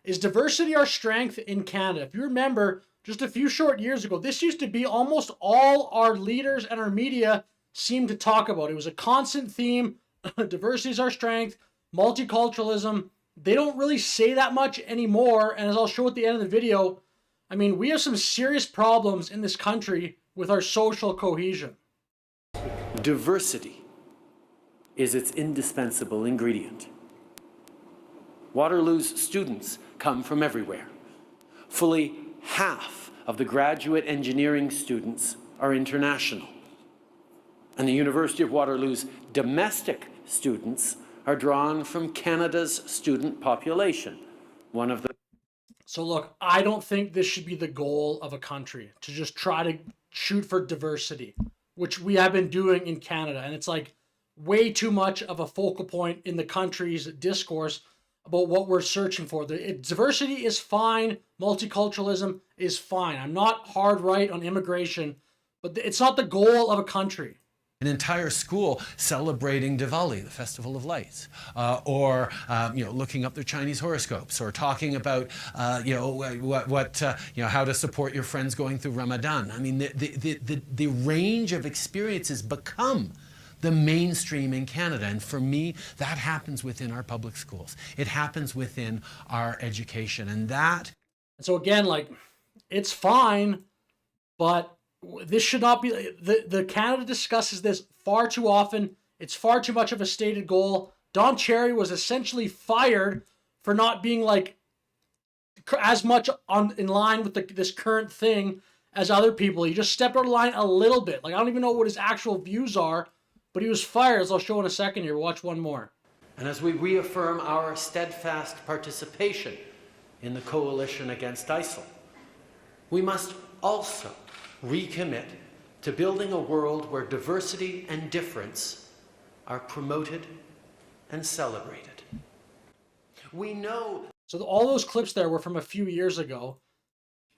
Is diversity our strength in Canada? If you remember, just a few short years ago, this used to be almost all our leaders and our media seemed to talk about. It was a constant theme. Diversity is our strength. Multiculturalism. They don't really say that much anymore. And as I'll show at the end of the video, I mean, we have some serious problems in this country with our social cohesion. Diversity is its indispensable ingredient. Waterloo's students come from everywhere. Fully half of the graduate engineering students are international. And the University of Waterloo's domestic students are drawn from Canada's student population. One of the So look, I don't think this should be the goal of a country, to just try to shoot for diversity, which we have been doing in Canada. And it's like way too much of a focal point in the country's discourse about what we're searching for. Diversity is fine. Multiculturalism is fine. I'm not hard right on immigration, but it's not the goal of a country. An entire school celebrating Diwali, the Festival of Lights, or looking up their Chinese horoscopes, or talking about how to support your friends going through Ramadan. I mean, the range of experiences become the mainstream in Canada, and for me, that happens within our public schools. It happens within our education, and that. So again, like, it's fine, but this should not be, the Canada discusses this far too often. It's far too much of a stated goal. Don Cherry was essentially fired for not being like as much in line with this current thing as other people. He just stepped out of line a little bit. Like, I don't even know what his actual views are, but he was fired, as I'll show in a second here. Watch one more. And as we reaffirm our steadfast participation in the coalition against ISIL, we must also recommit to building a world where diversity and difference are promoted and celebrated. We know. So all those clips there were from a few years ago.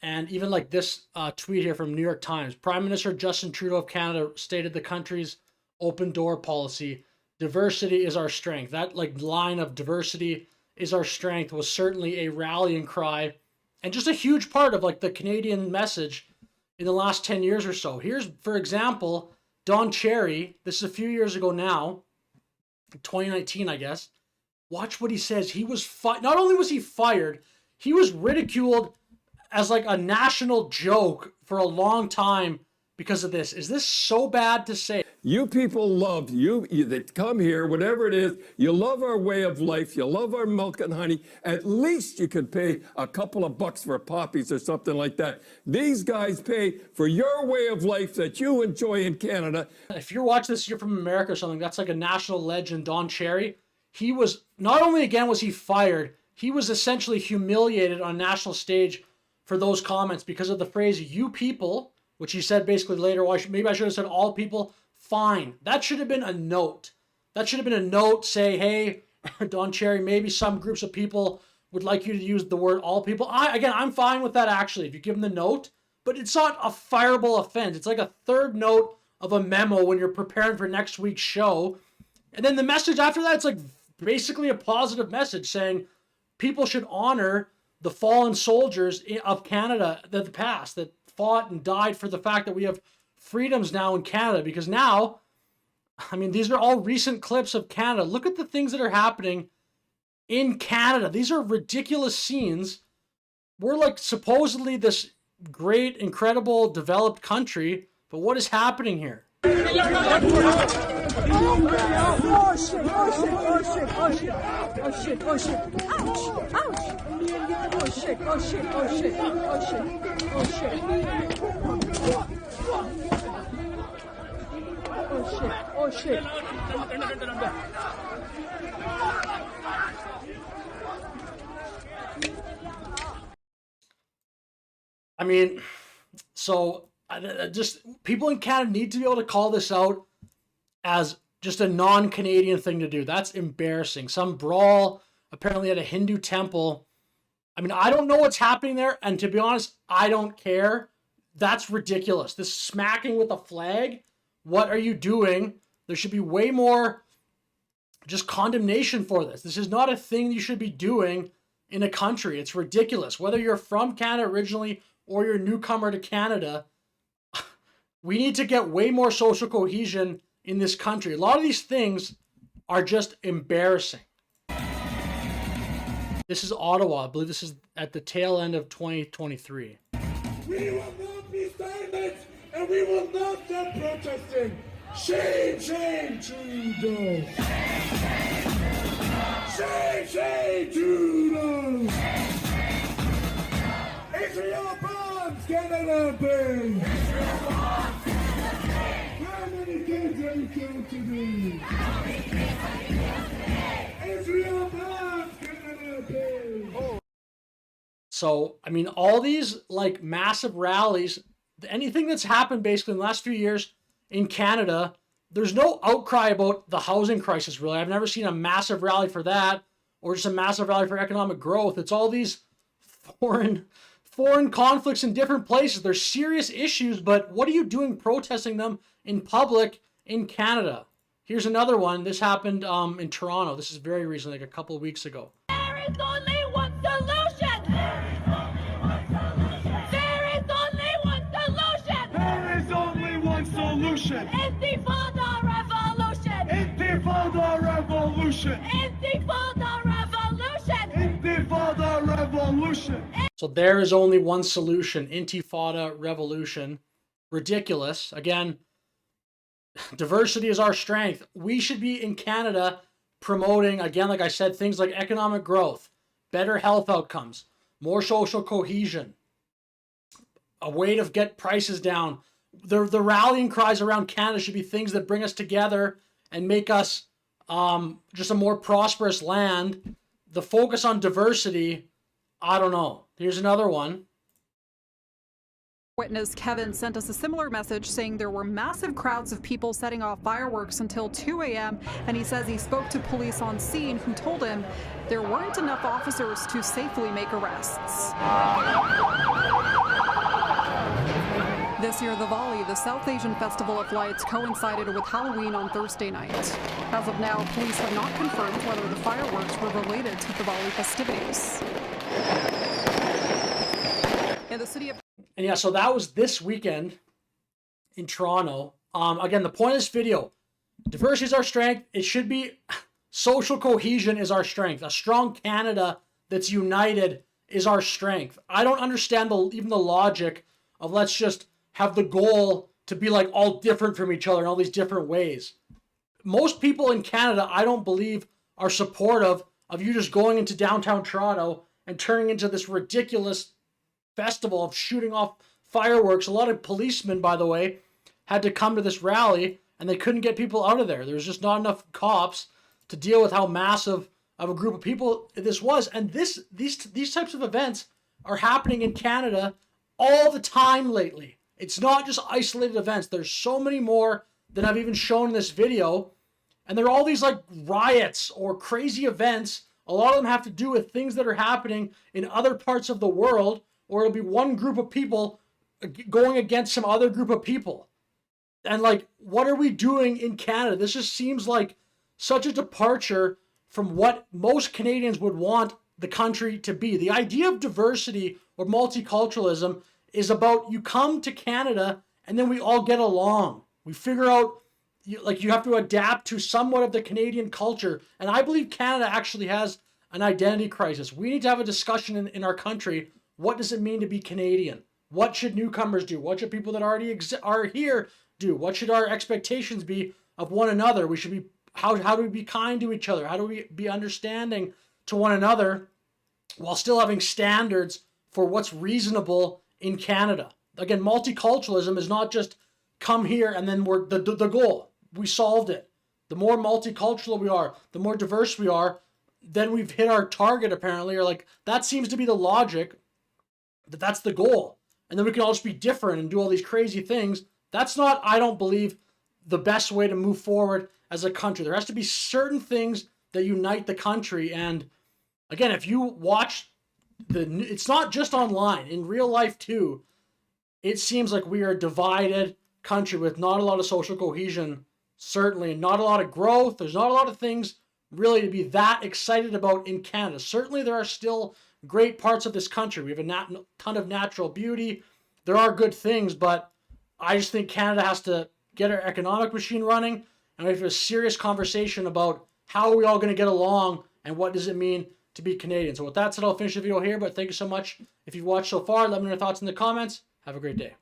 And even like this tweet here from New York Times. Prime Minister Justin Trudeau of Canada stated the country's open door policy. Diversity is our strength. That like line of diversity is our strength was certainly a rallying cry and just a huge part of like the Canadian message in the last 10 years or so. Here's, for example, Don Cherry. This is a few years ago now, 2019, I guess. Watch what he says. He was not only was he fired, he was ridiculed as like a national joke for a long time because of this. Is this so bad to say? You people love, you that come here, whatever it is, you love our way of life, you love our milk and honey. At least you could pay a couple of bucks for poppies or something like that. These guys pay for your way of life that you enjoy in Canada. If you're watching this, you're from America or something, that's like a national legend, Don Cherry. He was, not only again was he fired, he was essentially humiliated on a national stage for those comments because of the phrase, you people, which he said basically later, well, maybe I should have said all people. Fine. That should have been a note. That should have been a note, say, hey, Don Cherry, maybe some groups of people would like you to use the word all people. I'm fine with that, actually, if you give them the note. But it's not a fireable offense. It's like a third note of a memo when you're preparing for next week's show. And then the message after that, it's like basically a positive message saying people should honor the fallen soldiers of Canada, the past, that fought and died for the fact that we have freedoms now in Canada. Because now, I mean, these are all recent clips of Canada. Look at the things that are happening in Canada. These are ridiculous scenes. We're like supposedly this great, incredible, developed country, but what is happening here? Oh shit, oh shit, oh shit, oh shit, oh shit, oh shit, ouch, ouch, oh shit, oh shit, oh shit, oh shit, oh shit, oh shit, oh shit. I mean, so just people in Canada need to be able to call this out as just a non-Canadian thing to do. That's embarrassing. Some brawl apparently at a Hindu temple. I mean, I don't know what's happening there, and to be honest, I don't care. That's ridiculous. This smacking with a flag, what are you doing? There should be way more just condemnation for this. This is not a thing you should be doing in a country. It's ridiculous. Whether you're from Canada originally or you're a newcomer to Canada, we need to get way more social cohesion in this country. A lot of these things are just embarrassing. This is Ottawa. I believe this is at the tail end of 2023. We will not be silent, and we will not stop protesting. Shame, shame, Trudeau. Shame, shame, Trudeau. Israel bombs Canada Bay. How many kids have you killed today? Israel bombs Canada Bay. So, I mean, all these like massive rallies, anything that's happened basically in the last few years in Canada, there's no outcry about the housing crisis, really. I've never seen a massive rally for that or just a massive rally for economic growth. It's all these foreign conflicts in different places. They're serious issues, but what are you doing protesting them in public in Canada? Here's another one. This happened in Toronto. This is very recent, like a couple of weeks ago. There is only one solution. There is only one solution. There is only one solution. Intifada revolution. Intifada revolution. Intifada revolution. Intifada revolution. So there is only one solution, Intifada revolution. Ridiculous. Again, diversity is our strength. We should be in Canada promoting, again, like I said, things like economic growth, better health outcomes, more social cohesion, a way to get prices down. The rallying cries around Canada should be things that bring us together and make us just a more prosperous land. The focus on diversity, I don't know. Here's another one. Witness Kevin sent us a similar message saying there were massive crowds of people setting off fireworks until 2 a.m. and he says he spoke to police on scene who told him there weren't enough officers to safely make arrests. This year, Diwali, the South Asian Festival of Lights, coincided with Halloween on Thursday night. As of now, police have not confirmed whether the fireworks were related to Diwali festivities. In the city of And yeah, so that was this weekend in Toronto. Again, the point of this video, diversity is our strength. It should be social cohesion is our strength. A strong Canada that's united is our strength. I don't understand even the logic of let's just have the goal to be like all different from each other in all these different ways. Most people in Canada, I don't believe, are supportive of you just going into downtown Toronto and turning into this ridiculous festival of shooting off fireworks. A lot of policemen, by the way, had to come to this rally and they couldn't get people out of there. There was just not enough cops to deal with how massive of a group of people this was. And these types of events are happening in Canada all the time lately. It's not just isolated events. There's so many more that I've even shown in this video. And they're all these like riots or crazy events. A lot of them have to do with things that are happening in other parts of the world, or it'll be one group of people going against some other group of people. And like, what are we doing in Canada? This just seems like such a departure from what most Canadians would want the country to be. The idea of diversity or multiculturalism is about you come to Canada and then we all get along. We figure out, you have to adapt to somewhat of the Canadian culture. And I believe Canada actually has an identity crisis. We need to have a discussion in our country. What does it mean to be Canadian? What should newcomers do? What should people that already are here do? What should our expectations be of one another? We should be, how do we be kind to each other? How do we be understanding to one another while still having standards for what's reasonable in Canada? Again, multiculturalism is not just come here and then we're the goal. We solved it. The more multicultural we are, the more diverse we are, then we've hit our target apparently, or like that seems to be the logic. That's the goal. And then we can all just be different and do all these crazy things. That's not, I don't believe, the best way to move forward as a country. There has to be certain things that unite the country. And again, if you watch it's not just online, in real life too, it seems like we are a divided country with not a lot of social cohesion, certainly, and not a lot of growth. There's not a lot of things really to be that excited about in Canada. Certainly there are still great parts of this country. We have a ton of natural beauty. There are good things, but I just think Canada has to get our economic machine running, and we have a serious conversation about how are we all going to get along and what does it mean to be Canadian. So with that said, I'll finish the video here, but thank you so much. If you've watched so far, let me know your thoughts in the comments. Have a great day.